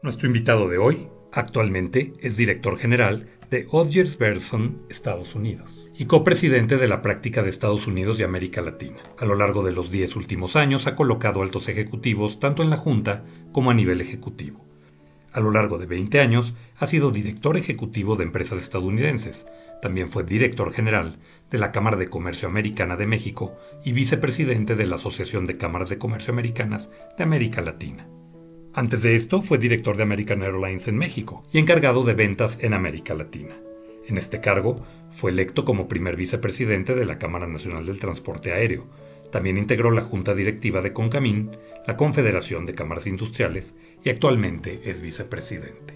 Nuestro invitado de hoy, actualmente, es director general de Odgers Bergson, Estados Unidos, y copresidente de la práctica de Estados Unidos y América Latina. A lo largo de los 10 últimos años ha colocado altos ejecutivos tanto en la Junta como a nivel ejecutivo. A lo largo de 20 años ha sido director ejecutivo de empresas estadounidenses. También fue director general de la Cámara de Comercio Americana de México y vicepresidente de la Asociación de Cámaras de Comercio Americanas de América Latina. Antes de esto fue director de American Airlines en México y encargado de ventas en América Latina. En este cargo fue electo como primer vicepresidente de la Cámara Nacional del Transporte Aéreo. También integró la junta directiva de CONCAMIN, la Confederación de Cámaras Industriales, y actualmente es vicepresidente.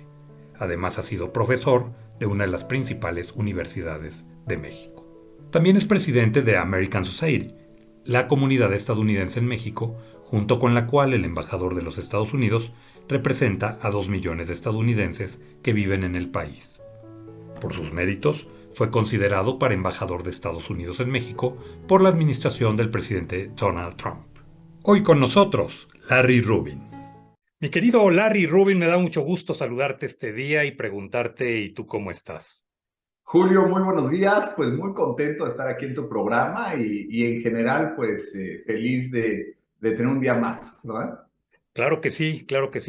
Además ha sido profesor de una de las principales universidades de México. También es presidente de American Society, la comunidad estadounidense en México, junto con la cual el embajador de los Estados Unidos representa a 2 millones de estadounidenses que viven en el país. Por sus méritos, fue considerado para embajador de Estados Unidos en México por la administración del presidente Donald Trump. Hoy con nosotros, Larry Rubin. Mi querido Larry Rubin, me da mucho gusto saludarte este día y preguntarte, ¿y tú cómo estás? Julio, muy buenos días, pues muy contento de estar aquí en tu programa y en general pues feliz de tener un día más, ¿verdad? Claro que sí,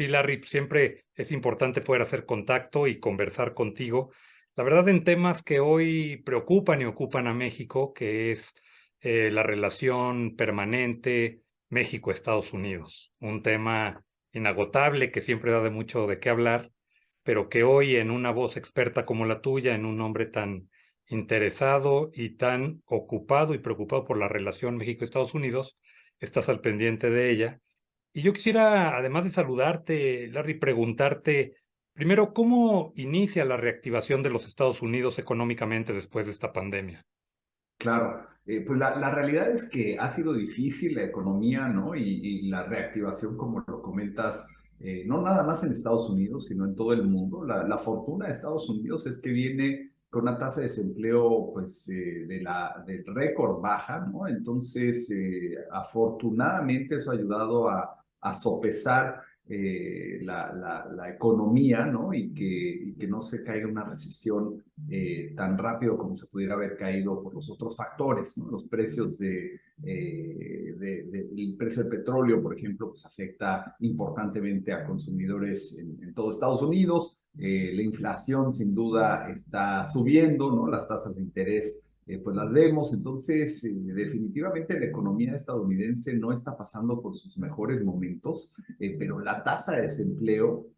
Larry. Siempre es importante poder hacer contacto y conversar contigo. La verdad, en temas que hoy preocupan y ocupan a México, que es la relación permanente México-Estados Unidos. Un tema inagotable que siempre da de mucho de qué hablar, pero que hoy en una voz experta como la tuya, en un hombre tan interesado y tan ocupado y preocupado por la relación México-Estados Unidos, estás al pendiente de ella. Y yo quisiera, además de saludarte, Larry, preguntarte, primero, ¿cómo inicia la reactivación de los Estados Unidos económicamente después de esta pandemia? Claro, pues la realidad es que ha sido difícil la economía, ¿no? Y la reactivación, como lo comentas, no nada más en Estados Unidos, sino en todo el mundo. La fortuna de Estados Unidos es que viene con una tasa de desempleo, pues, del récord baja, ¿no? Entonces, afortunadamente eso ha ayudado a sopesar la economía, ¿no? Y que no se caiga una recesión tan rápido como se pudiera haber caído por los otros factores, ¿no? Los precios el precio del petróleo, por ejemplo, pues afecta importantemente a consumidores en todo Estados Unidos. La inflación sin duda está subiendo, ¿no? Las tasas de interés pues las vemos. Entonces, definitivamente la economía estadounidense no está pasando por sus mejores momentos, pero la tasa de desempleo,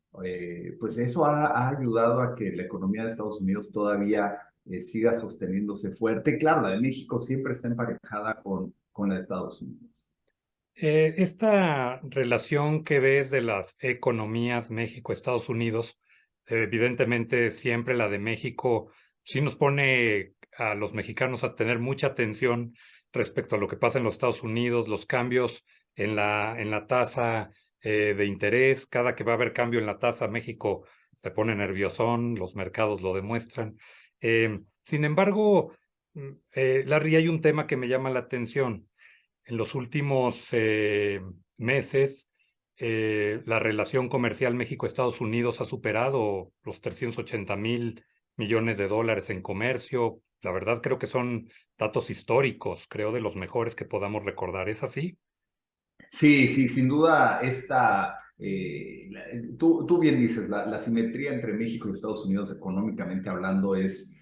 pues eso ha ayudado a que la economía de Estados Unidos todavía siga sosteniéndose fuerte. Claro, la de México siempre está emparejada con la de Estados Unidos. Esta relación que ves de las economías México-Estados Unidos, evidentemente siempre la de México sí nos pone a los mexicanos a tener mucha atención respecto a lo que pasa en los Estados Unidos, los cambios en la tasa de interés. Cada que va a haber cambio en la tasa, México se pone nerviosón, los mercados lo demuestran. Sin embargo, Larry, hay un tema que me llama la atención. En los últimos meses, la relación comercial México-Estados Unidos ha superado los 380,000 millones de dólares en comercio. La verdad creo que son datos históricos, creo de los mejores que podamos recordar. ¿Es así? Sí, sí, sin duda tú bien dices, la simetría entre México y Estados Unidos económicamente hablando es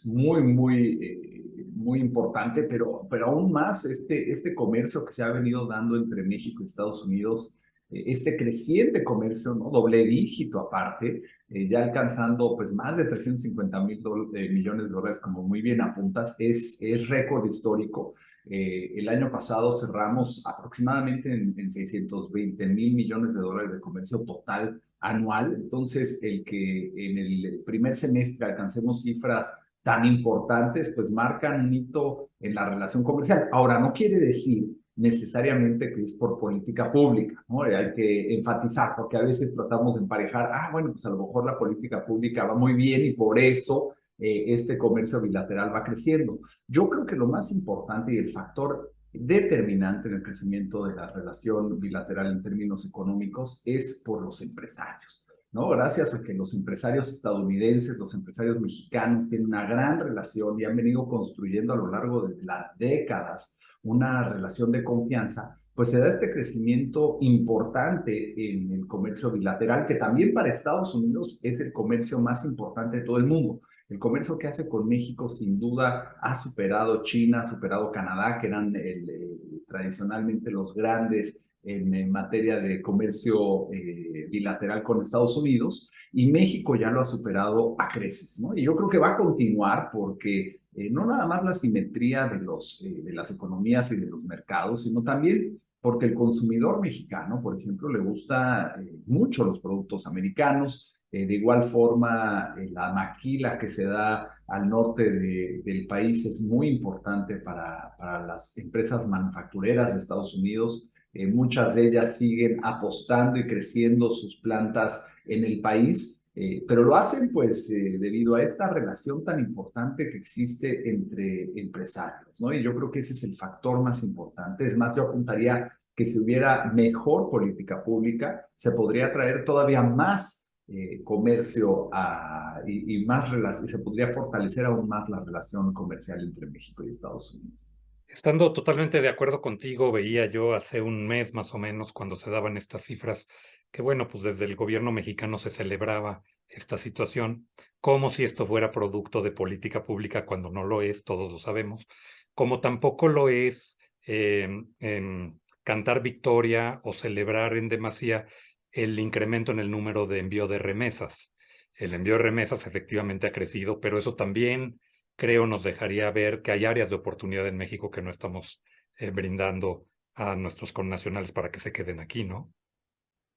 muy importante, pero aún más este comercio que se ha venido dando entre México y Estados Unidos, este creciente comercio, ¿no? Doble dígito aparte, ya alcanzando pues más de 350,000 millones de dólares, como muy bien apuntas, es récord histórico. El año pasado cerramos aproximadamente en 620,000 millones de dólares de comercio total anual. Entonces, el que en el primer semestre alcancemos cifras tan importantes, pues marcan un hito en la relación comercial. Ahora, no quiere decir necesariamente que es por política pública, ¿no? Hay que enfatizar, porque a veces tratamos de emparejar, bueno, pues a lo mejor la política pública va muy bien y por eso este comercio bilateral va creciendo. Yo creo que lo más importante y el factor determinante en el crecimiento de la relación bilateral en términos económicos es por los empresarios. ¿No? Gracias a que los empresarios estadounidenses, los empresarios mexicanos tienen una gran relación y han venido construyendo a lo largo de las décadas una relación de confianza, pues se da este crecimiento importante en el comercio bilateral, que también para Estados Unidos es el comercio más importante de todo el mundo. El comercio que hace con México sin duda ha superado China, ha superado Canadá, que eran tradicionalmente los grandes en materia de comercio bilateral con Estados Unidos, y México ya lo ha superado a creces, ¿no? Y yo creo que va a continuar porque no nada más la simetría de las economías y de los mercados, sino también porque el consumidor mexicano, por ejemplo, le gusta mucho los productos americanos. De igual forma, la maquila que se da al norte del país es muy importante para las empresas manufactureras de Estados Unidos. Muchas de ellas siguen apostando y creciendo sus plantas en el país, pero lo hacen pues debido a esta relación tan importante que existe entre empresarios, ¿no? Y yo creo que ese es el factor más importante. Es más, yo apuntaría que si hubiera mejor política pública, se podría traer todavía más comercio y se podría fortalecer aún más la relación comercial entre México y Estados Unidos. Estando totalmente de acuerdo contigo, veía yo hace un mes más o menos cuando se daban estas cifras que bueno, pues desde el gobierno mexicano se celebraba esta situación como si esto fuera producto de política pública cuando no lo es, todos lo sabemos, como tampoco lo es cantar victoria o celebrar en demasía el incremento en el número de envío de remesas. El envío de remesas efectivamente ha crecido, pero eso también creo nos dejaría ver que hay áreas de oportunidad en México que no estamos brindando a nuestros connacionales para que se queden aquí, ¿no?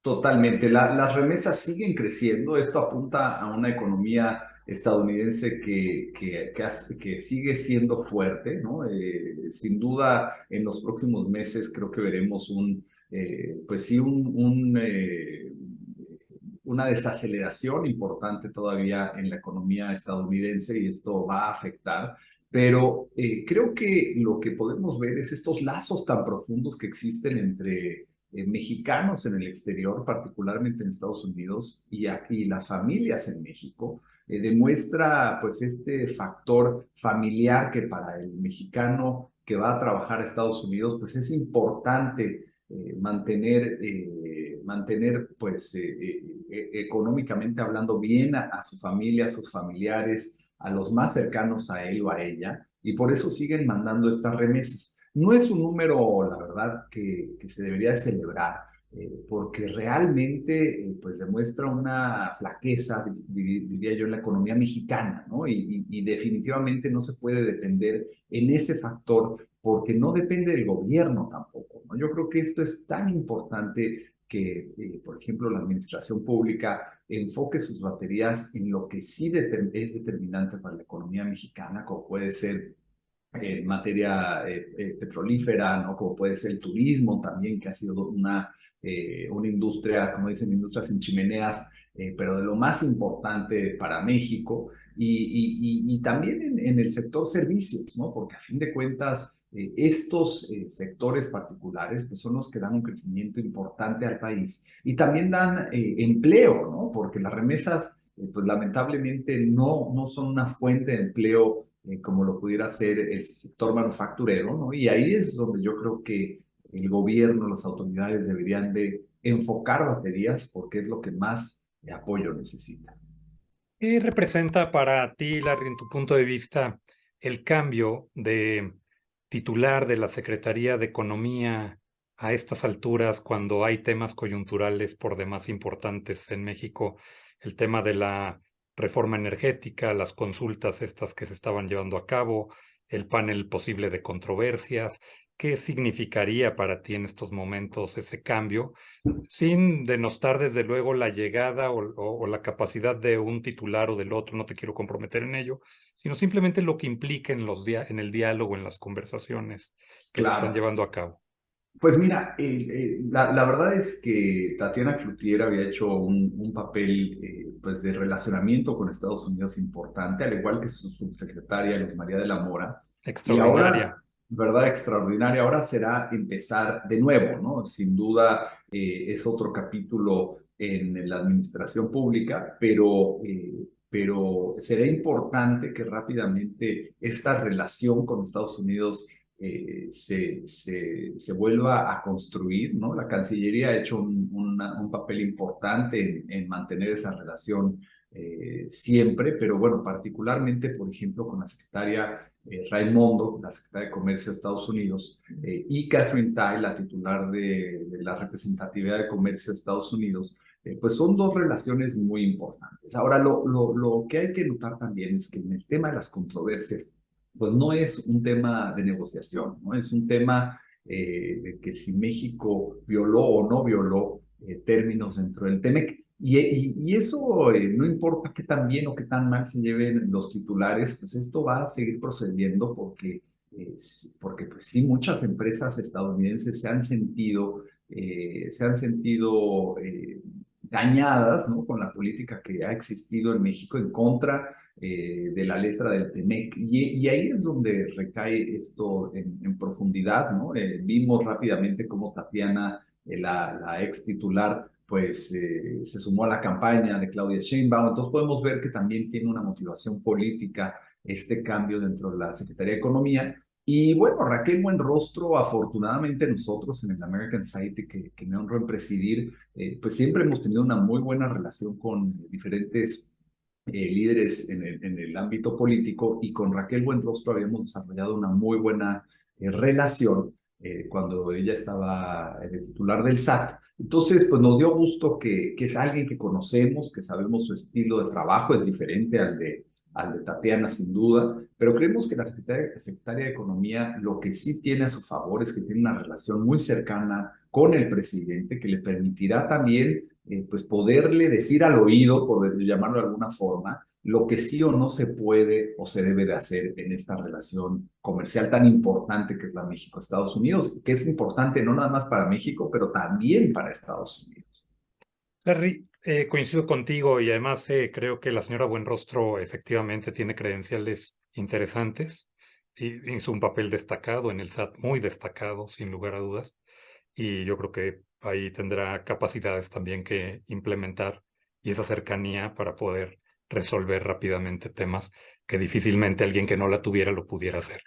Totalmente. Las remesas siguen creciendo. Esto apunta a una economía estadounidense que sigue siendo fuerte, ¿no? Sin duda, en los próximos meses creo que veremos pues sí, una desaceleración importante todavía en la economía estadounidense, y esto va a afectar. Pero creo que lo que podemos ver es estos lazos tan profundos que existen entre mexicanos en el exterior, particularmente en Estados Unidos, y las familias en México. Demuestra pues este factor familiar que para el mexicano que va a trabajar a Estados Unidos pues es importante mantener pues económicamente hablando bien a su familia, a sus familiares, a los más cercanos a él o a ella, y por eso siguen mandando estas remesas. No es un número, la verdad, que se debería celebrar, porque realmente pues demuestra una flaqueza, diría yo, en la economía mexicana, ¿no? Y definitivamente no se puede depender en ese factor, porque no depende del gobierno tampoco, ¿no? Yo creo que esto es tan importante que, por ejemplo, la administración pública enfoque sus baterías en lo que sí es determinante para la economía mexicana, como puede ser materia petrolífera, ¿no? Como puede ser el turismo también, que ha sido una industria, como dicen, industria sin chimeneas, pero de lo más importante para México, y también en el sector servicios, ¿no? Porque a fin de cuentas, estos sectores particulares pues son los que dan un crecimiento importante al país y también dan empleo, ¿no? Porque las remesas, pues lamentablemente no son una fuente de empleo como lo pudiera ser el sector manufacturero, ¿no? Y ahí es donde yo creo que el gobierno, las autoridades deberían de enfocar baterías porque es lo que más apoyo necesita. ¿Qué representa para ti, Larry, en tu punto de vista, el cambio de titular de la Secretaría de Economía a estas alturas, cuando hay temas coyunturales por demás importantes en México? El tema de la reforma energética, las consultas estas que se estaban llevando a cabo, el panel posible de controversias. ¿Qué significaría para ti en estos momentos ese cambio? Sin denostar desde luego la llegada o la capacidad de un titular o del otro, no te quiero comprometer en ello, sino simplemente lo que implica en en el diálogo, en las conversaciones que se están Claro. llevando a cabo. Pues mira, la verdad es que Tatiana Cloutier había hecho un papel pues de relacionamiento con Estados Unidos importante, al igual que su subsecretaria Luz María de la Mora. Y ahora Extraordinaria. verdad extraordinaria. Ahora será empezar de nuevo, ¿no? Sin duda es otro capítulo en la administración pública, pero será importante que rápidamente esta relación con Estados Unidos se vuelva a construir, ¿no? La Cancillería ha hecho un papel importante en mantener esa relación siempre, pero bueno, particularmente, por ejemplo, con la secretaria Raimondo, la secretaria de Comercio de Estados Unidos, y Catherine Tai, la titular de la representatividad de Comercio de Estados Unidos, pues son dos relaciones muy importantes. Ahora, lo que hay que notar también es que en el tema de las controversias, pues no es un tema de negociación, ¿no? Es un tema de que si México violó o no violó términos dentro del TEMEC. Y eso no importa qué tan bien o qué tan mal se lleven los titulares, pues esto va a seguir procediendo porque pues sí, muchas empresas estadounidenses se han sentido dañadas, ¿no? Con la política que ha existido en México en contra de la letra del TEMEC. Y ahí es donde recae esto en profundidad, ¿no? Vimos rápidamente cómo Tatiana, la ex titular, pues se sumó a la campaña de Claudia Sheinbaum. Entonces podemos ver que también tiene una motivación política este cambio dentro de la Secretaría de Economía. Y bueno, Raquel Buenrostro, afortunadamente nosotros en el American Society que me honro en presidir, pues siempre hemos tenido una muy buena relación con diferentes líderes en el ámbito político, y con Raquel Buenrostro habíamos desarrollado una muy buena relación cuando ella estaba de titular del SAT. Entonces, pues nos dio gusto que es alguien que conocemos, que sabemos su estilo de trabajo, es diferente al de Tatiana sin duda, pero creemos que la secretaria de Economía lo que sí tiene a su favor es que tiene una relación muy cercana con el presidente, que le permitirá también pues poderle decir al oído, por llamarlo de alguna forma, lo que sí o no se puede o se debe de hacer en esta relación comercial tan importante que es la México-Estados Unidos, que es importante no nada más para México, pero también para Estados Unidos. Larry, coincido contigo y además creo que la señora Buenrostro efectivamente tiene credenciales interesantes y hizo un papel destacado en el SAT, muy destacado, sin lugar a dudas. Y yo creo que ahí tendrá capacidades también que implementar y esa cercanía para poder resolver rápidamente temas que difícilmente alguien que no la tuviera lo pudiera hacer.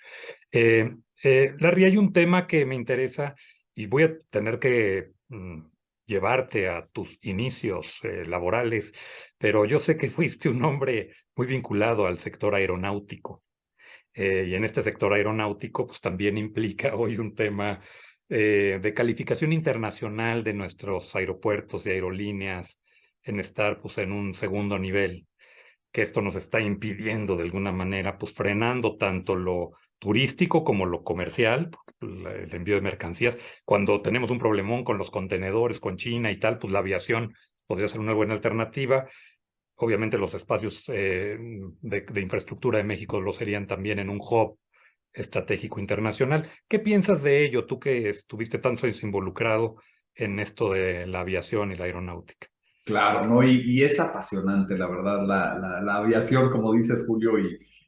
Larry, hay un tema que me interesa y voy a tener que llevarte a tus inicios laborales, pero yo sé que fuiste un hombre muy vinculado al sector aeronáutico. Y en este sector aeronáutico, pues también implica hoy un tema de calificación internacional de nuestros aeropuertos y aerolíneas en estar pues en un segundo nivel, que esto nos está impidiendo de alguna manera, pues frenando tanto lo turístico como lo comercial, el envío de mercancías. Cuando tenemos un problemón con los contenedores, con China y tal, pues la aviación podría ser una buena alternativa. Obviamente los espacios de infraestructura de México lo serían también en un hub estratégico internacional. ¿Qué piensas de ello, tú que estuviste tantos años involucrado en esto de la aviación y la aeronáutica? Claro, ¿no? Y es apasionante, la verdad, la aviación, como dices, Julio,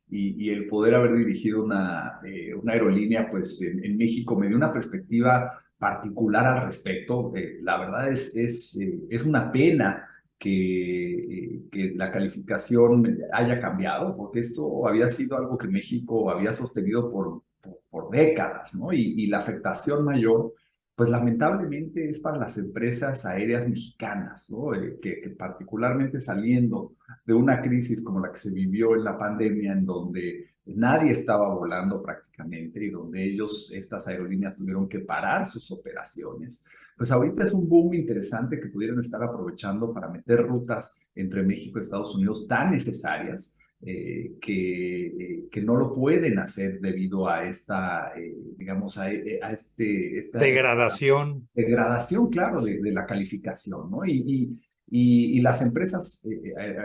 y el poder haber dirigido una aerolínea, pues en México me dio una perspectiva particular al respecto. La verdad es una pena que la calificación haya cambiado, porque esto había sido algo que México había sostenido por décadas, ¿no? Y la afectación mayor pues lamentablemente es para las empresas aéreas mexicanas, ¿no? Que particularmente saliendo de una crisis como la que se vivió en la pandemia, en donde nadie estaba volando prácticamente y donde estas aerolíneas tuvieron que parar sus operaciones, pues ahorita es un boom interesante que pudieran estar aprovechando para meter rutas entre México y Estados Unidos tan necesarias que no lo pueden hacer debido a esta, digamos, esta Degradación. degradación, claro, de la calificación, ¿no? Y las empresas,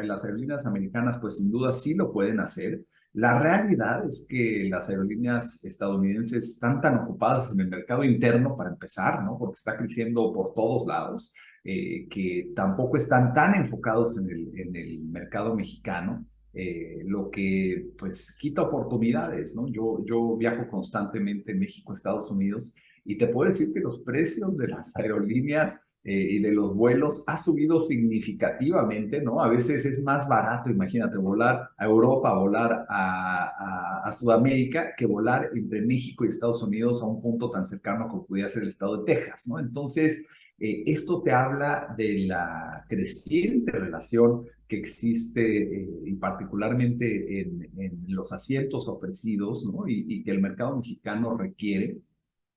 las aerolíneas americanas, pues sin duda sí lo pueden hacer. La realidad es que las aerolíneas estadounidenses están tan ocupadas en el mercado interno, para empezar, ¿no? Porque está creciendo por todos lados, que tampoco están tan enfocados en el mercado mexicano. lo que pues quita oportunidades, ¿no? Yo viajo constantemente en México, Estados Unidos, y te puedo decir que los precios de las aerolíneas y de los vuelos ha subido significativamente, ¿no? A veces es más barato, imagínate, volar a Europa, volar a Sudamérica, que volar entre México y Estados Unidos a un punto tan cercano como pudiera ser el estado de Texas, ¿no? Entonces, esto te habla de la creciente relación que existe, y particularmente en los asientos ofrecidos, ¿no? Y que el mercado mexicano requiere.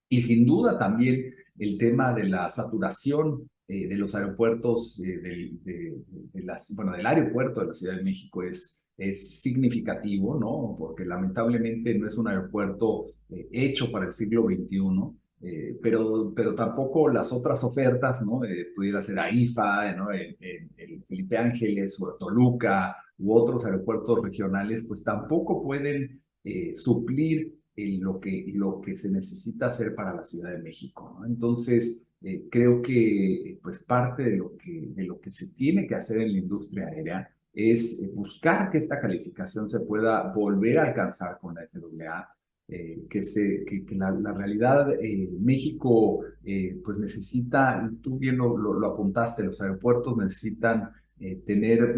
Y sin duda también el tema de la saturación de los aeropuertos, bueno, del aeropuerto de la Ciudad de México es significativo, ¿no? Porque lamentablemente no es un aeropuerto hecho para el siglo XXI, pero tampoco las otras ofertas, ¿no? Pudiera ser AIFA, ¿no? El Felipe Ángeles o Toluca u otros aeropuertos regionales, pues tampoco pueden suplir lo que se necesita hacer para la Ciudad de México, ¿no? Entonces, creo que pues parte de lo que se tiene que hacer en la industria aérea es buscar que esta calificación se pueda volver a alcanzar con la FAA, que la realidad, México pues necesita, tú bien lo apuntaste, los aeropuertos necesitan tener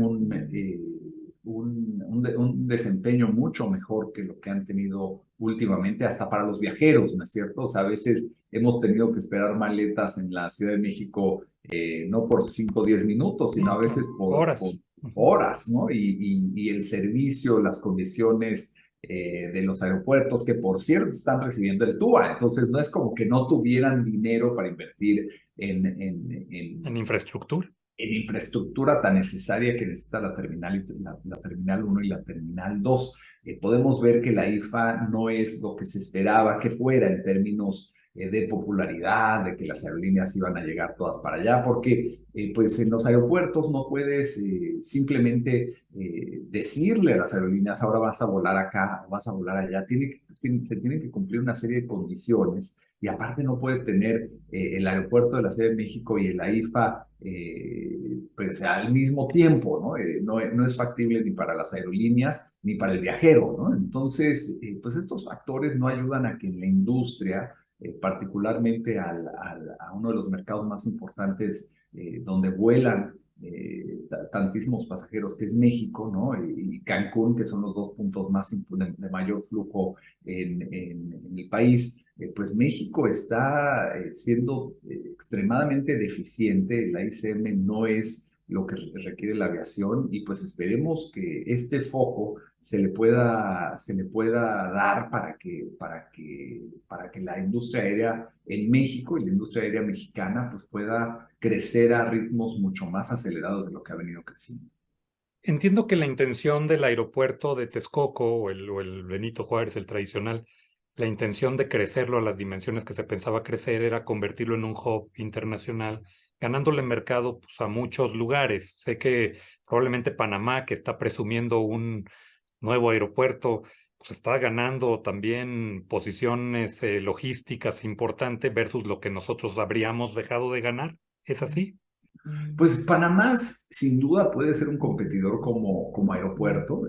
un desempeño mucho mejor que lo que han tenido últimamente, hasta para los viajeros, ¿no es cierto? O sea, a veces hemos tenido que esperar maletas en la Ciudad de México, no por 5 o 10 minutos, sino a veces por Horas. horas, ¿no? Y el servicio, las condiciones de los aeropuertos, que por cierto están recibiendo el TUA, entonces no es como que no tuvieran dinero para invertir En infraestructura. en infraestructura tan necesaria que necesita la terminal, la terminal 1 y la terminal 2. Podemos ver que la IFA no es lo que se esperaba que fuera en términos de popularidad, de que las aerolíneas iban a llegar todas para allá, porque pues en los aeropuertos no puedes simplemente decirle a las aerolíneas, ahora vas a volar acá, vas a volar allá. Se tienen que cumplir una serie de condiciones, y aparte no puedes tener el aeropuerto de la Ciudad de México y el AIFA pues al mismo tiempo, ¿no? No es factible ni para las aerolíneas ni para el viajero, ¿no? Entonces, pues estos factores no ayudan a que en la industria, particularmente a uno de los mercados más importantes donde vuelan tantísimos pasajeros, que es México, ¿no? Y Cancún, que son los dos puntos más de mayor flujo en el país, pues México está siendo extremadamente deficiente. La ICM no es lo que requiere la aviación, y pues esperemos que este foco se le pueda dar para que la industria aérea en México y la industria aérea mexicana pues pueda crecer a ritmos mucho más acelerados de lo que ha venido creciendo. Entiendo que la intención del aeropuerto de Texcoco o el Benito Juárez, el tradicional, la intención de crecerlo a las dimensiones que se pensaba crecer era convertirlo en un hub internacional, ganándole mercado pues, a muchos lugares. Sé que probablemente Panamá, que está presumiendo un nuevo aeropuerto, pues está ganando también posiciones logísticas importantes versus lo que nosotros habríamos dejado de ganar. ¿Es así? Pues Panamá sin duda puede ser un competidor como aeropuerto.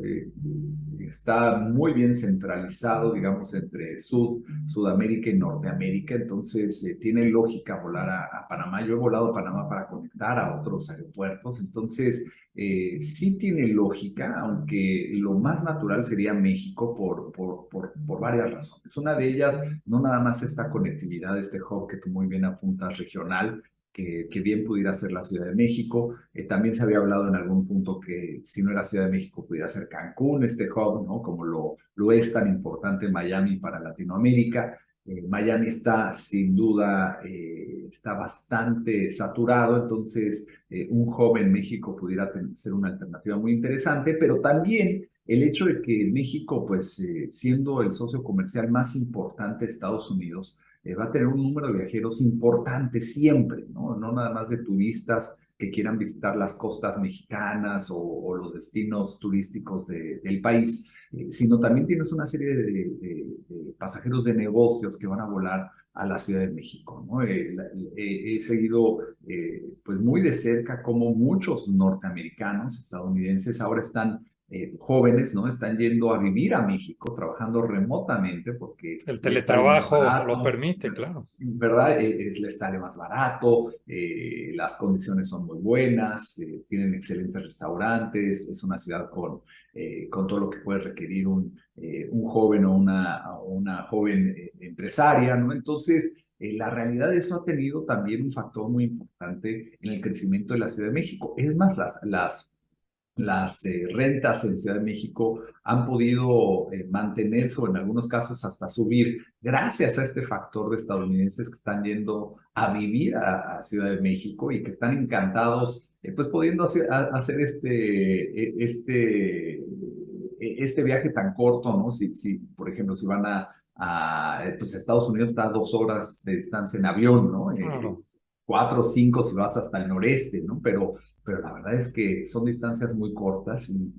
Está muy bien centralizado, digamos, entre Sudamérica y Norteamérica, entonces tiene lógica volar a Panamá. Yo he volado a Panamá para conectar a otros aeropuertos, entonces sí tiene lógica, aunque lo más natural sería México por varias razones. Una de ellas, no nada más esta conectividad, este hub que tú muy bien apuntas regional, que bien pudiera ser la Ciudad de México. También se había hablado en algún punto que si no era Ciudad de México, pudiera ser Cancún, este hub, ¿no? Como lo es tan importante Miami para Latinoamérica. Miami está sin duda, está bastante saturado, entonces un hub en México pudiera ser una alternativa muy interesante, pero también el hecho de que México, pues siendo el socio comercial más importante de Estados Unidos, va a tener un número de viajeros importante siempre, ¿no? No nada más de turistas que quieran visitar las costas mexicanas o los destinos turísticos del país, sino también tienes una serie de pasajeros de negocios que van a volar a la Ciudad de México, ¿no? He seguido pues muy de cerca cómo muchos norteamericanos, estadounidenses, ahora están jóvenes, ¿no? Están yendo a vivir a México, trabajando remotamente porque El les sale más teletrabajo lo barato, permite, claro. ¿verdad? Les sale más barato, las condiciones son muy buenas, tienen excelentes restaurantes, es una ciudad con todo lo que puede requerir un joven o una joven empresaria, ¿no? Entonces, la realidad de eso ha tenido también un factor muy importante en el crecimiento de la Ciudad de México. Es más, las rentas en Ciudad de México han podido mantenerse o en algunos casos hasta subir gracias a este factor de estadounidenses que están yendo a vivir a Ciudad de México y que están encantados, pues pudiendo hacer este viaje tan corto, ¿no? Si, por ejemplo, si van pues a Estados Unidos está a 2 horas de distancia en avión, ¿no? Claro. 4 o 5 si vas hasta el noreste, ¿no? Pero la verdad es que son distancias muy cortas y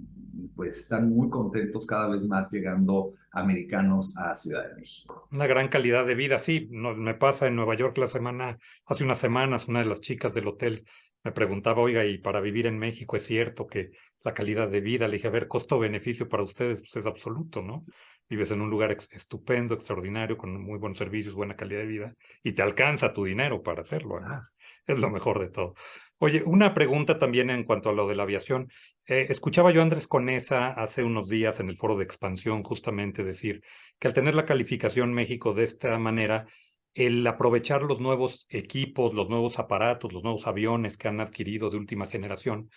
pues están muy contentos cada vez más llegando americanos a Ciudad de México. Una gran calidad de vida, sí. Me pasa en Nueva York hace unas semanas, una de las chicas del hotel me preguntaba, oiga, ¿y para vivir en México es cierto que la calidad de vida? Le dije, a ver, costo-beneficio para ustedes pues es absoluto, ¿no? Vives en un lugar estupendo, extraordinario, con muy buenos servicios, buena calidad de vida, y te alcanza tu dinero para hacerlo, además. Es lo mejor de todo. Oye, una pregunta también en cuanto a lo de la aviación. Escuchaba yo a Andrés Conesa hace unos días en el foro de expansión justamente decir que al tener la calificación México de esta manera, el aprovechar los nuevos equipos, los nuevos aparatos, los nuevos aviones que han adquirido de última generación,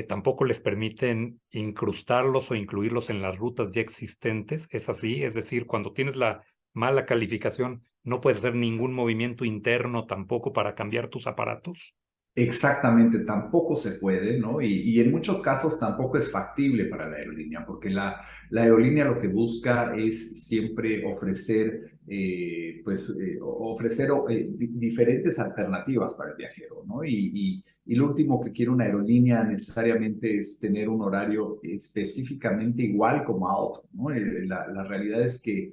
tampoco les permiten incrustarlos o incluirlos en las rutas ya existentes. ¿Es así? Es decir, cuando tienes la mala calificación, no puedes hacer ningún movimiento interno tampoco para cambiar tus aparatos. Exactamente, tampoco se puede, ¿no? Y en muchos casos tampoco es factible para la aerolínea, porque la aerolínea lo que busca es siempre ofrecer, diferentes alternativas para el viajero, ¿no? Y lo último que quiere una aerolínea necesariamente es tener un horario específicamente igual como a otro, ¿no? La realidad es que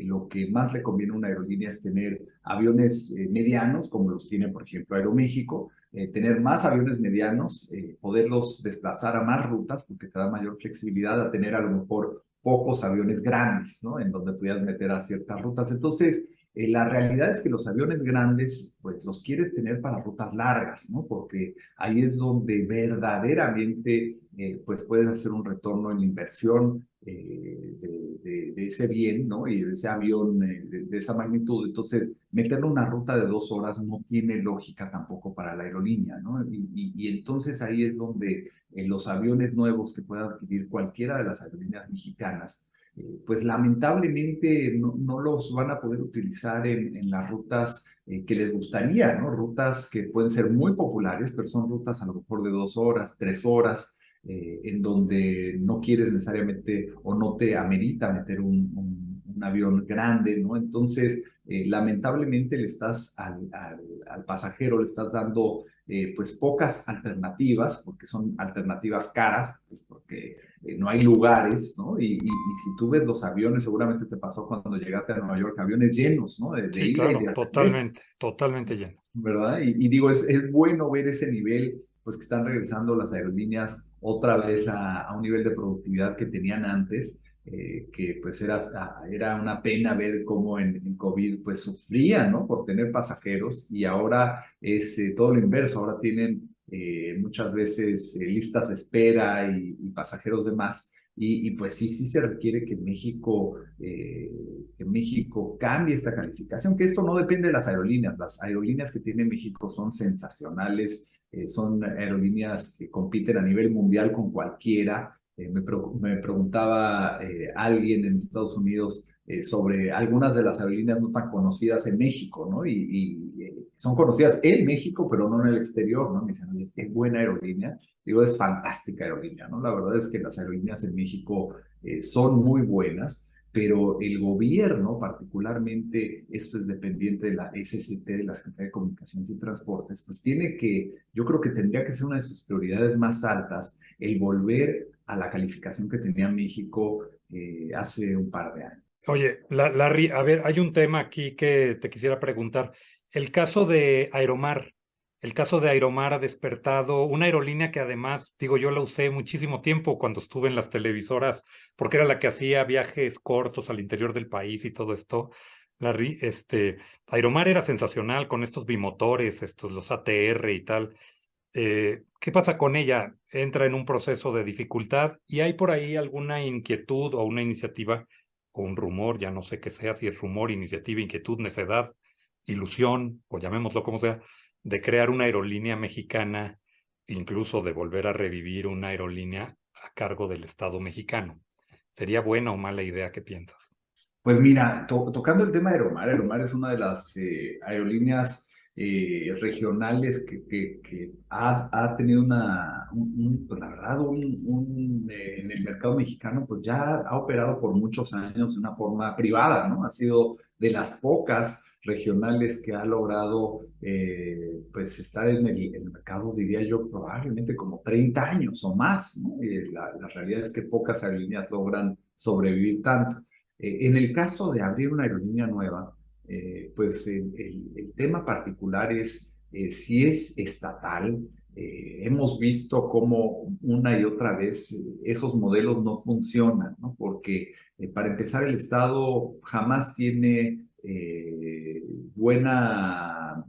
lo que más le conviene a una aerolínea es tener aviones medianos, como los tiene, por ejemplo, Aeroméxico, tener más aviones medianos, poderlos desplazar a más rutas, porque te da mayor flexibilidad a tener a lo mejor pocos aviones grandes, ¿no? En donde pudieras meter a ciertas rutas. Entonces, la realidad es que los aviones grandes, pues los quieres tener para rutas largas, ¿no? Porque ahí es donde verdaderamente, pues puedes hacer un retorno en la inversión de ese bien, ¿no? Y de ese avión de esa magnitud. Entonces, meterle una ruta de 2 horas no tiene lógica tampoco para la aerolínea, ¿no? Y entonces ahí es donde los aviones nuevos que pueda adquirir cualquiera de las aerolíneas mexicanas, pues lamentablemente no los van a poder utilizar en las rutas que les gustaría, ¿no? Rutas que pueden ser muy populares, pero son rutas a lo mejor de 2 horas, 3 horas, en donde no quieres necesariamente o no te amerita meter un avión grande, ¿no? Entonces, lamentablemente le estás al pasajero, le estás dando pues pocas alternativas, porque son alternativas caras, pues porque no hay lugares, ¿no? Y si tú ves los aviones, seguramente te pasó cuando llegaste a Nueva York, aviones llenos, ¿no? De Sí, ida y claro, de regreso, totalmente, totalmente lleno. ¿verdad? Y digo, es bueno ver ese nivel, pues que están regresando las aerolíneas otra vez a un nivel de productividad que tenían antes, que pues era una pena ver cómo en COVID pues sufrían, ¿no? Por tener pasajeros y ahora es todo lo inverso, ahora tienen muchas veces listas de espera y pasajeros de más. Pues sí se requiere que México cambie esta calificación, que esto no depende de las aerolíneas que tiene México son sensacionales, son aerolíneas que compiten a nivel mundial con cualquiera. Me preguntaba alguien en Estados Unidos sobre algunas de las aerolíneas no tan conocidas en México, ¿no? Son conocidas en México, pero no en el exterior, ¿no? Me dicen, oye, qué buena aerolínea. Digo, es fantástica aerolínea, ¿no? La verdad es que las aerolíneas en México son muy buenas, pero el gobierno, particularmente, esto es dependiente de la SCT, de la Secretaría de Comunicaciones y Transportes, pues yo creo que tendría que ser una de sus prioridades más altas el volver a la calificación que tenía México hace un par de años. Oye, Larry, a ver, hay un tema aquí que te quisiera preguntar. El caso de Aeromar. El caso de Aeromar ha despertado una aerolínea que además, digo, yo la usé muchísimo tiempo cuando estuve en las televisoras, porque era la que hacía viajes cortos al interior del país y todo esto. Aeromar era sensacional con estos bimotores, los ATR y tal. ¿Qué pasa con ella? Entra en un proceso de dificultad y hay por ahí alguna inquietud o una iniciativa o un rumor, ya no sé qué sea, si es rumor, iniciativa, inquietud, necedad, ilusión, o llamémoslo como sea, de crear una aerolínea mexicana, incluso de volver a revivir una aerolínea a cargo del Estado mexicano. ¿Sería buena o mala idea? ¿Qué piensas? Pues mira, tocando el tema de Aeromar, Aeromar es una de las aerolíneas regionales que ha tenido pues la verdad, en el mercado mexicano, pues ya ha operado por muchos años de una forma privada, ¿no? Ha sido de las pocas regionales que ha logrado, pues estar en el mercado, diría yo, probablemente como 30 años o más, ¿no? La realidad es que pocas aerolíneas logran sobrevivir tanto. En el caso de abrir una aerolínea nueva, pues el tema particular es si es estatal. Hemos visto cómo una y otra vez esos modelos no funcionan, ¿no? Porque para empezar el Estado jamás tiene buena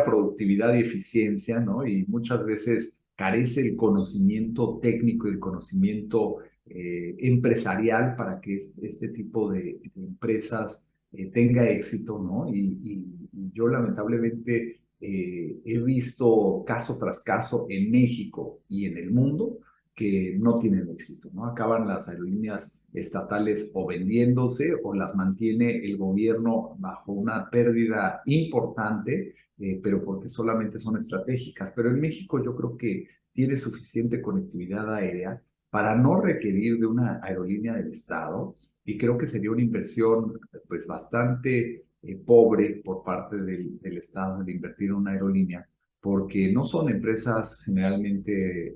productividad y eficiencia, ¿no? Y muchas veces carece el conocimiento técnico y el conocimiento empresarial para que este tipo de empresas tenga éxito, ¿no? Y yo lamentablemente he visto caso tras caso en México y en el mundo que no tienen éxito, ¿no? Acaban las aerolíneas estatales o vendiéndose o las mantiene el gobierno bajo una pérdida importante, pero porque solamente son estratégicas. Pero en México yo creo que tiene suficiente conectividad aérea para no requerir de una aerolínea del Estado, y creo que sería una inversión pues bastante pobre por parte del Estado de invertir en una aerolínea, porque no son empresas generalmente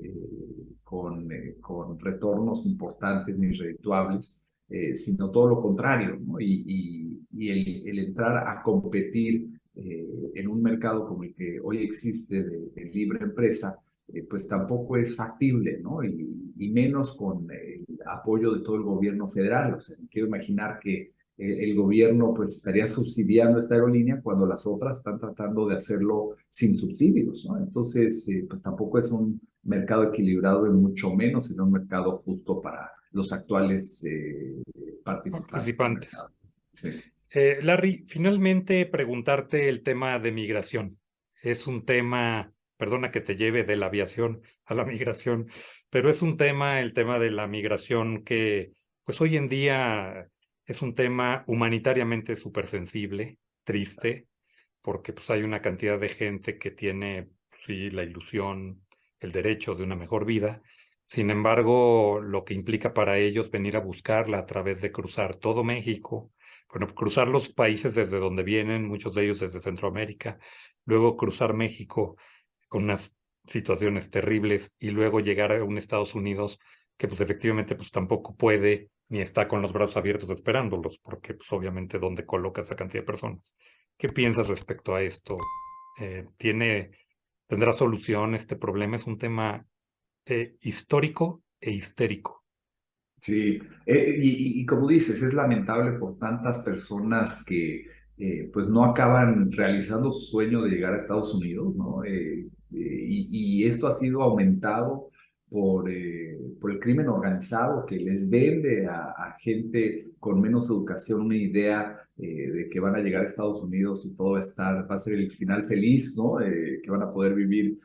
con retornos importantes ni redituables, sino todo lo contrario, ¿no? Y el entrar a competir en un mercado como el que hoy existe de libre empresa, pues tampoco es factible, ¿no? Y menos con el apoyo de todo el gobierno federal. O sea, quiero imaginar que el gobierno pues estaría subsidiando esta aerolínea cuando las otras están tratando de hacerlo sin subsidios, ¿no? Entonces, pues tampoco es un mercado equilibrado y mucho menos es un mercado justo para los actuales participantes del Participantes. mercado. Sí. Larry, finalmente preguntarte el tema de migración. Es un tema, perdona que te lleve de la aviación a la migración, pero es un tema, el tema de la migración que, pues hoy en día es un tema humanitariamente súper sensible, triste, porque pues hay una cantidad de gente que tiene, sí, la ilusión, el derecho de una mejor vida. Sin embargo, lo que implica para ellos venir a buscarla a través de cruzar todo México, bueno, cruzar los países desde donde vienen, muchos de ellos desde Centroamérica, luego cruzar México con unas situaciones terribles y luego llegar a un Estados Unidos que pues efectivamente pues tampoco puede ni está con los brazos abiertos esperándolos, porque pues obviamente dónde coloca esa cantidad de personas. ¿Qué piensas respecto a esto? ¿Tendrá solución este problema? Es un tema histórico e histérico. Sí, y como dices, es lamentable por tantas personas que pues no acaban realizando su sueño de llegar a Estados Unidos, ¿no? Y esto ha sido aumentado por el crimen organizado que les vende a gente con menos educación una idea de que van a llegar a Estados Unidos y todo va a ser el final feliz, ¿no? Que van a poder vivir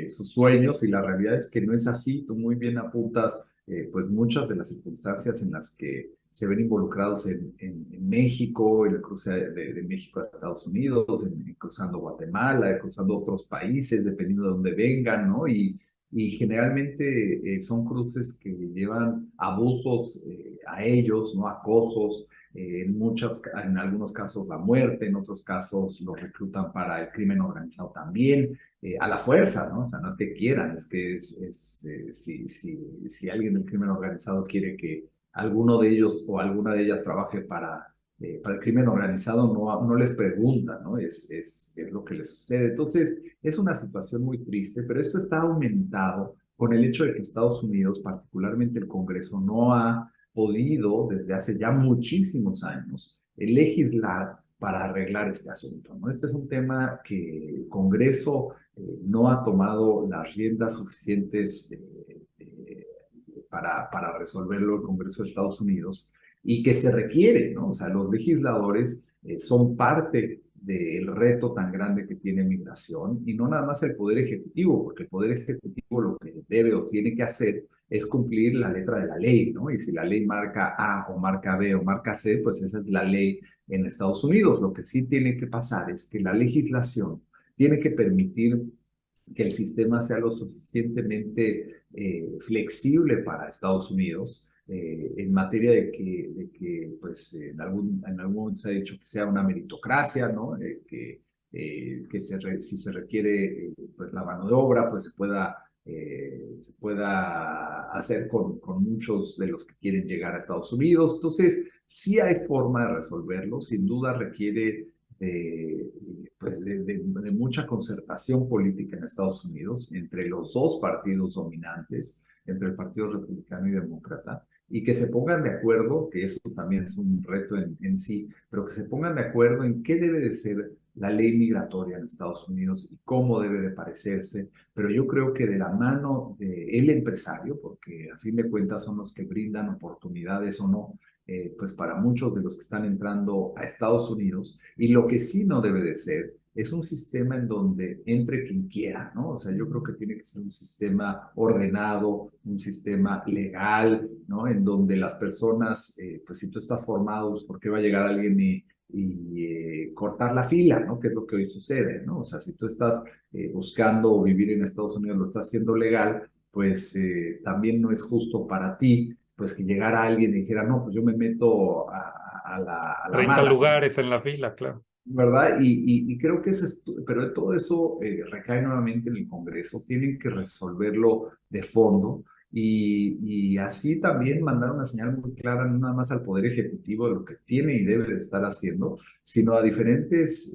sus sueños, y la realidad es que no es así. Tú muy bien apuntas pues muchas de las circunstancias en las que se ven involucrados en México, en el cruce de México a Estados Unidos, cruzando Guatemala, cruzando otros países, dependiendo de dónde vengan, ¿no? Y generalmente son cruces que llevan abusos a ellos, ¿no? Acosos, en algunos casos la muerte, en otros casos los reclutan para el crimen organizado también, a la fuerza, ¿no? O sea, no es que quieran, es que si alguien del crimen organizado quiere que alguno de ellos o alguna de ellas trabaje para el crimen organizado no les pregunta, ¿no? Es lo que les sucede. Entonces, es una situación muy triste, pero esto está aumentado con el hecho de que Estados Unidos, particularmente el Congreso, no ha podido desde hace ya muchísimos años legislar para arreglar este asunto, ¿no? Este es un tema que el Congreso no ha tomado las riendas suficientes para resolverlo el Congreso de Estados Unidos y que se requiere, ¿no? O sea, los legisladores son parte del reto tan grande que tiene migración y no nada más el Poder Ejecutivo, porque el Poder Ejecutivo lo que debe o tiene que hacer es cumplir la letra de la ley, ¿no? Y si la ley marca A o marca B o marca C, pues esa es la ley en Estados Unidos. Lo que sí tiene que pasar es que la legislación tiene que permitir que el sistema sea lo suficientemente flexible para Estados Unidos en materia de que pues, en algún momento se ha dicho que sea una meritocracia, ¿no? Si se requiere pues, la mano de obra, pues se pueda hacer con muchos de los que quieren llegar a Estados Unidos. Entonces, sí hay forma de resolverlo, sin duda requiere de, de mucha concertación política en Estados Unidos entre los dos partidos dominantes, entre el Partido Republicano y Demócrata, y que se pongan de acuerdo, que eso también es un reto en sí, pero que se pongan de acuerdo en qué debe de ser la ley migratoria en Estados Unidos y cómo debe de parecerse, pero yo creo que de la mano del empresario, porque a fin de cuentas son los que brindan oportunidades o no, pues para muchos de los que están entrando a Estados Unidos, y lo que sí no debe de ser es un sistema en donde entre quien quiera, ¿no? O sea, yo creo que tiene que ser un sistema ordenado, un sistema legal, ¿no? En donde las personas, pues si tú estás formado, pues ¿por qué va a llegar alguien y cortar la fila, ¿no? Que es lo que hoy sucede, ¿no? O sea, si tú estás buscando vivir en Estados Unidos, lo estás haciendo legal, pues también no es justo para ti pues que llegara alguien y dijera, no, pues yo me meto a la 30 mala, ¿no? lugares en la fila, claro. ¿Verdad? Y creo que eso es, pero todo eso recae nuevamente en el Congreso, tienen que resolverlo de fondo y así también mandar una señal muy clara, no nada más al Poder Ejecutivo de lo que tiene y debe de estar haciendo, sino a diferentes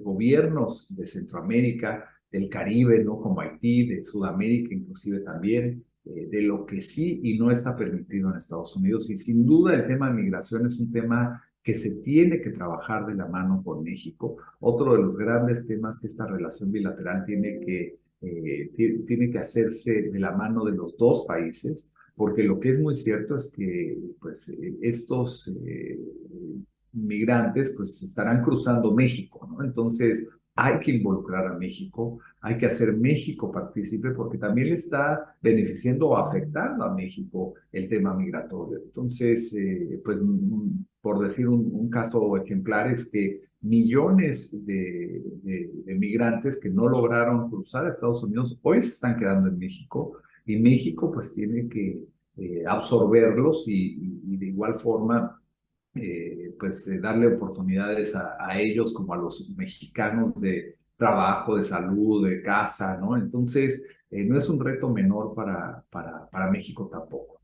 gobiernos de Centroamérica, del Caribe, ¿no? Como Haití, de Sudamérica inclusive también, de lo que sí y no está permitido en Estados Unidos. Y sin duda el tema de migración es un tema que se tiene que trabajar de la mano con México. Otro de los grandes temas que esta relación bilateral tiene que hacerse de la mano de los dos países, porque lo que es muy cierto es que pues, estos migrantes pues estarán cruzando México, ¿no? Entonces hay que involucrar a México, hay que hacer México partícipe porque también le está beneficiando o afectando a México el tema migratorio. Entonces, pues por decir un caso ejemplar es que millones de migrantes que no lograron cruzar a Estados Unidos hoy se están quedando en México y México pues tiene que absorberlos y de igual forma pues darle oportunidades a ellos como a los mexicanos de trabajo, de salud, de casa, ¿no? Entonces, no es un reto menor para México tampoco.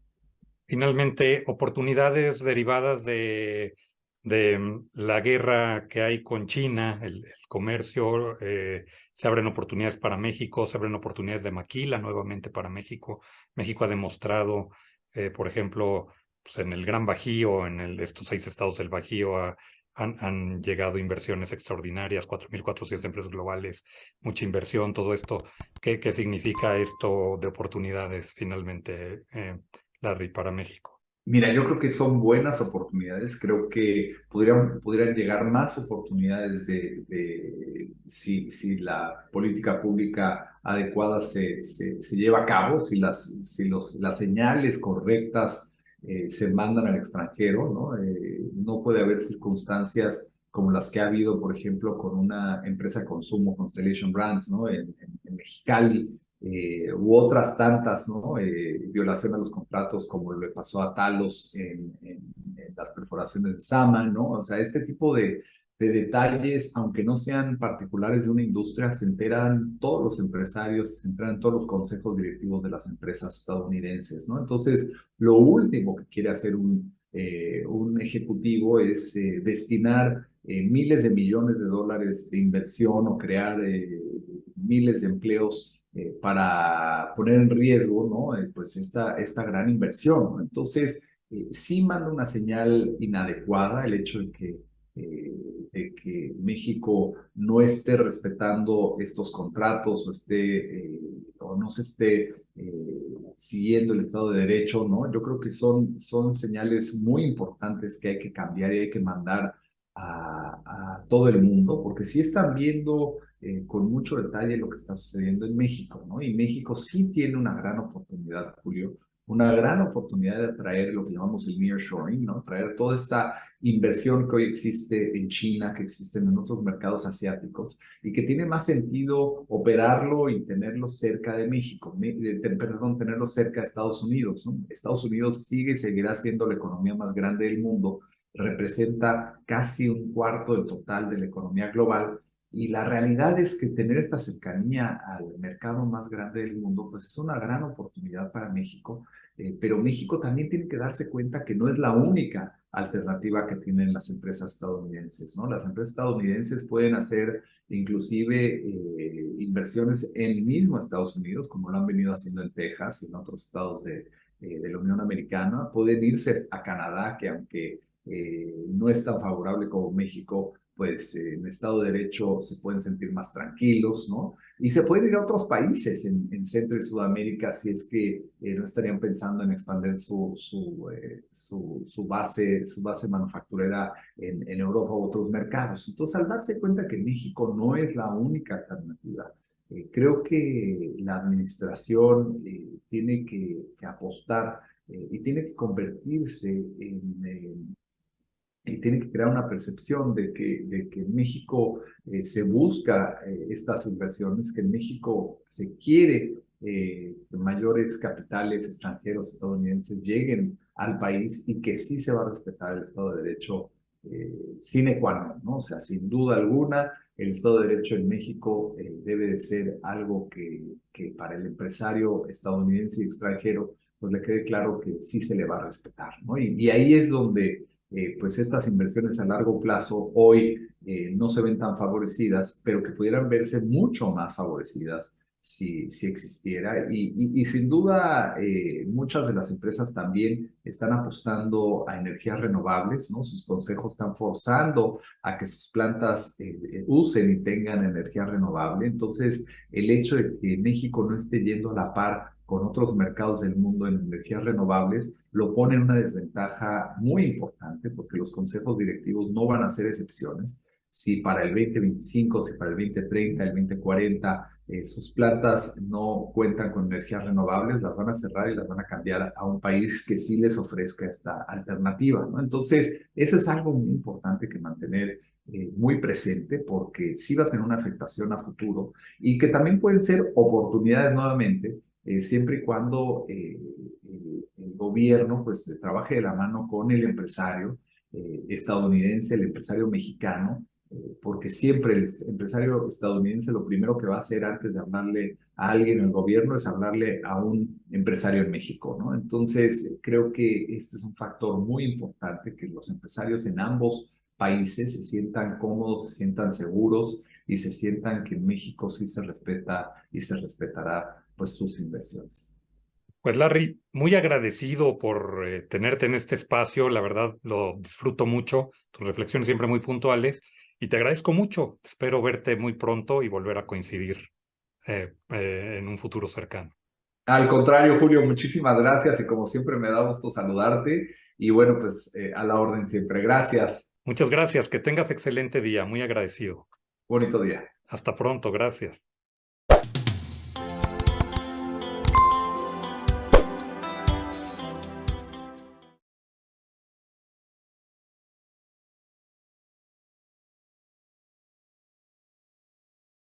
Finalmente, oportunidades derivadas de la guerra que hay con China, el comercio, se abren oportunidades para México, se abren oportunidades de maquila nuevamente para México. México ha demostrado, por ejemplo, pues en el Gran Bajío, estos 6 estados del Bajío, han llegado inversiones extraordinarias, 4.400 empresas globales, mucha inversión, todo esto. ¿Qué significa esto de oportunidades finalmente? Larry, para México? Mira, yo creo que son buenas oportunidades, creo que pudieran llegar más oportunidades si la política pública adecuada se lleva a cabo, las señales correctas se mandan al extranjero, ¿no? No puede haber circunstancias como las que ha habido, por ejemplo, con una empresa de consumo, Constellation Brands, ¿no? En Mexicali, u otras tantas, ¿no? Violación a los contratos como le pasó a Talos en las perforaciones de Sama, ¿no? O sea, este tipo de detalles, aunque no sean particulares de una industria, se enteran todos los empresarios, se enteran todos los consejos directivos de las empresas estadounidenses, ¿no? Entonces, lo último que quiere hacer un ejecutivo es destinar miles de millones de dólares de inversión o crear miles de empleos para poner en riesgo, ¿no? Pues esta gran inversión, ¿no? Entonces, sí manda una señal inadecuada el hecho eh, de que México no esté respetando estos contratos o no se esté siguiendo el Estado de Derecho, ¿no? Yo creo que son señales muy importantes que hay que cambiar y hay que mandar a todo el mundo, porque sí están viendo con mucho detalle lo que está sucediendo en México, ¿no? Y México sí tiene una gran oportunidad, Julio, una gran oportunidad de atraer lo que llamamos el nearshoring, ¿no? Traer toda esta inversión que hoy existe en China, que existen en otros mercados asiáticos y que tiene más sentido operarlo y tenerlo cerca de México, perdón, tenerlo cerca de Estados Unidos, ¿no? Estados Unidos sigue y seguirá siendo la economía más grande del mundo, representa casi un cuarto del total de la economía global. Y la realidad es que tener esta cercanía al mercado más grande del mundo, pues es una gran oportunidad para México, pero México también tiene que darse cuenta que no es la única alternativa que tienen las empresas estadounidenses, ¿no? Las empresas estadounidenses pueden hacer inclusive inversiones en el mismo Estados Unidos, como lo han venido haciendo en Texas y en otros estados de la Unión Americana. Pueden irse a Canadá, que aunque no es tan favorable como México, pues en Estado de Derecho se pueden sentir más tranquilos, ¿no? Y se pueden ir a otros países en Centro y Sudamérica si es que no estarían pensando en expandir su base manufacturera en Europa u otros mercados. Entonces, al darse cuenta que México no es la única alternativa, creo que la administración tiene que apostar y tiene que convertirse y tiene que crear una percepción de que en México se busca estas inversiones, que en México se quiere que mayores capitales extranjeros estadounidenses lleguen al país y que sí se va a respetar el Estado de Derecho sine qua non, ¿no? O sea, sin duda alguna, el Estado de Derecho en México debe de ser algo que para el empresario estadounidense y extranjero pues le quede claro que sí se le va a respetar, ¿no? Y ahí es donde pues estas inversiones a largo plazo hoy no se ven tan favorecidas, pero que pudieran verse mucho más favorecidas si existiera. Y sin duda, muchas de las empresas también están apostando a energías renovables, ¿no? Sus consejos están forzando a que sus plantas usen y tengan energía renovable. Entonces, el hecho de que México no esté yendo a la par con otros mercados del mundo en energías renovables, lo pone en una desventaja muy importante porque los consejos directivos no van a ser excepciones. Si para el 2025, si para el 2030, el 2040, sus plantas no cuentan con energías renovables, las van a cerrar y las van a cambiar a un país que sí les ofrezca esta alternativa, ¿no? Entonces, eso es algo muy importante que mantener muy presente porque sí va a tener una afectación a futuro y que también pueden ser oportunidades nuevamente siempre y cuando el gobierno pues trabaje de la mano con el empresario estadounidense, el empresario mexicano, porque siempre el empresario estadounidense lo primero que va a hacer antes de hablarle a alguien en el gobierno es hablarle a un empresario en México, ¿no? Entonces, creo que este es un factor muy importante, que los empresarios en ambos países se sientan cómodos, se sientan seguros y se sientan que en México sí se respeta y se respetará pues sus inversiones. Pues Larry, muy agradecido por tenerte en este espacio, la verdad lo disfruto mucho, tus reflexiones siempre muy puntuales y te agradezco mucho. Espero verte muy pronto y volver a coincidir en un futuro cercano. Al contrario, Julio, muchísimas gracias y como siempre me da gusto saludarte y bueno, pues a la orden siempre. Gracias. Muchas gracias, que tengas excelente día, muy agradecido. Bonito día. Hasta pronto, gracias.